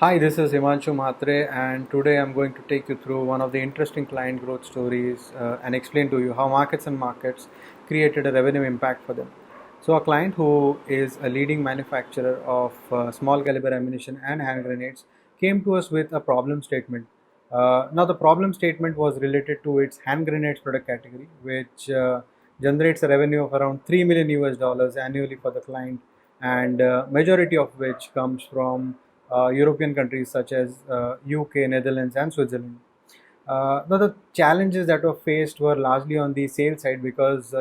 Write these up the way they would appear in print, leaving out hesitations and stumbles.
Hi, this is Himanshu Mhatre, and today I'm going to take you through one of the interesting client growth stories and explain to you how markets and markets created a revenue impact for them. So, a client who is a leading manufacturer of small caliber ammunition and hand grenades came to us with a problem statement. Now, the problem statement was related to its hand grenades product category, which generates a revenue of around 3 million US dollars annually for the client, and majority of which comes from European countries such as UK, Netherlands, and Switzerland. Now the challenges that were faced were largely on the sales side because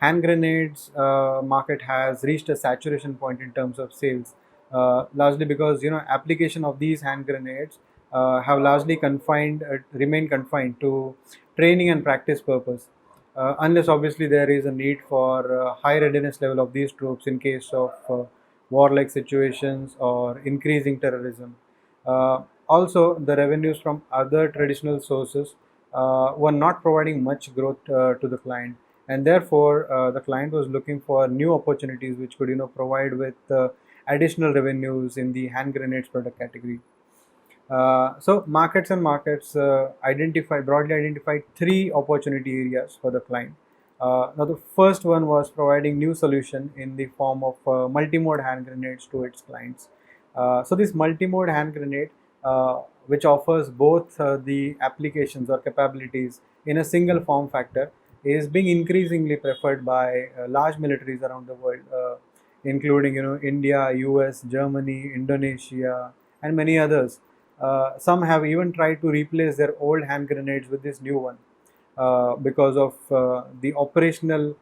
hand grenades market has reached a saturation point in terms of sales, largely because application of these hand grenades have largely remain confined to training and practice purpose, unless obviously there is a need for high readiness level of these troops in case of warlike situations or increasing terrorism. Also, the revenues from other traditional sources were not providing much growth to the client, and therefore the client was looking for new opportunities which could provide with additional revenues in the hand grenades product category. So markets and markets broadly identified three opportunity areas for the client. Now the first one was providing new solution in the form of multi-mode hand grenades to its clients. So this multi-mode hand grenade, which offers both the applications or capabilities in a single form factor, is being increasingly preferred by large militaries around the world, including India, US, Germany, Indonesia, and many others. Some have even tried to replace their old hand grenades with this new one because of the operational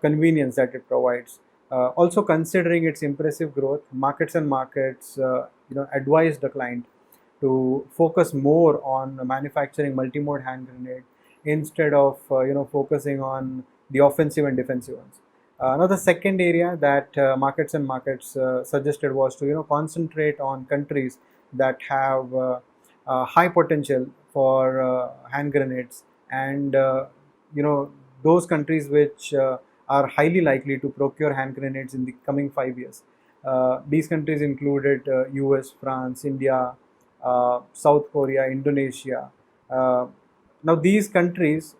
convenience that it provides. Also, considering its impressive growth, markets and markets advise the client to focus more on manufacturing multi-mode hand grenade instead of focusing on the offensive and defensive ones. Now, the second area that markets and markets suggested was to concentrate on countries that have high potential for hand grenades, and those countries which are highly likely to procure hand grenades in the coming 5 years. These countries included US, France, India, South Korea, Indonesia. Now these countries,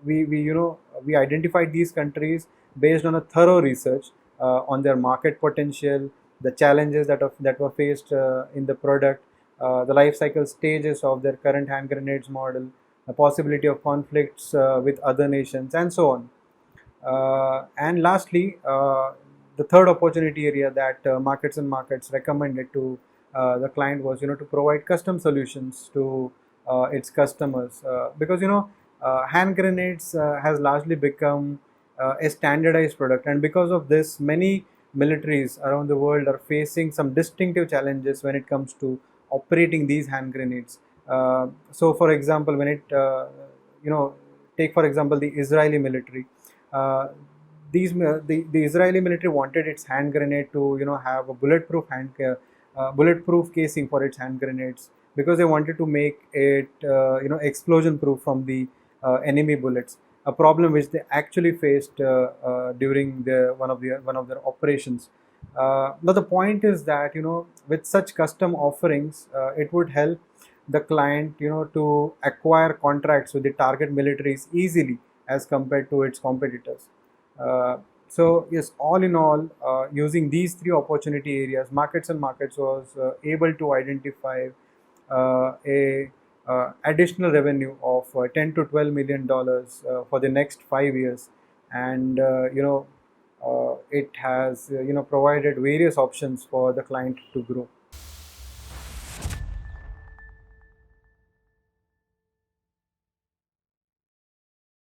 we identified these countries based on a thorough research on their market potential, the challenges that were faced in the product, the life cycle stages of their current hand grenades model, the possibility of conflicts with other nations, and so on. And lastly, the third opportunity area that markets and markets recommended to the client was to provide custom solutions to its customers, because hand grenades has largely become a standardized product, and because of this many militaries around the world are facing some distinctive challenges when it comes to operating these hand grenades. So for example, when it you know take for example the Israeli military. uh, the Israeli military wanted its hand grenade to have a bulletproof casing for its hand grenades, because they wanted to make it explosion proof from the enemy bullets, a problem which they actually faced during one of their operations. Now the point is that with such custom offerings, it would help the client to acquire contracts with the target militaries easily as compared to its competitors. Uh, so yes, all in all, using these three opportunity areas, markets and markets was able to identify a additional revenue of 10 to 12 million dollars for the next 5 years, and it has provided various options for the client to grow.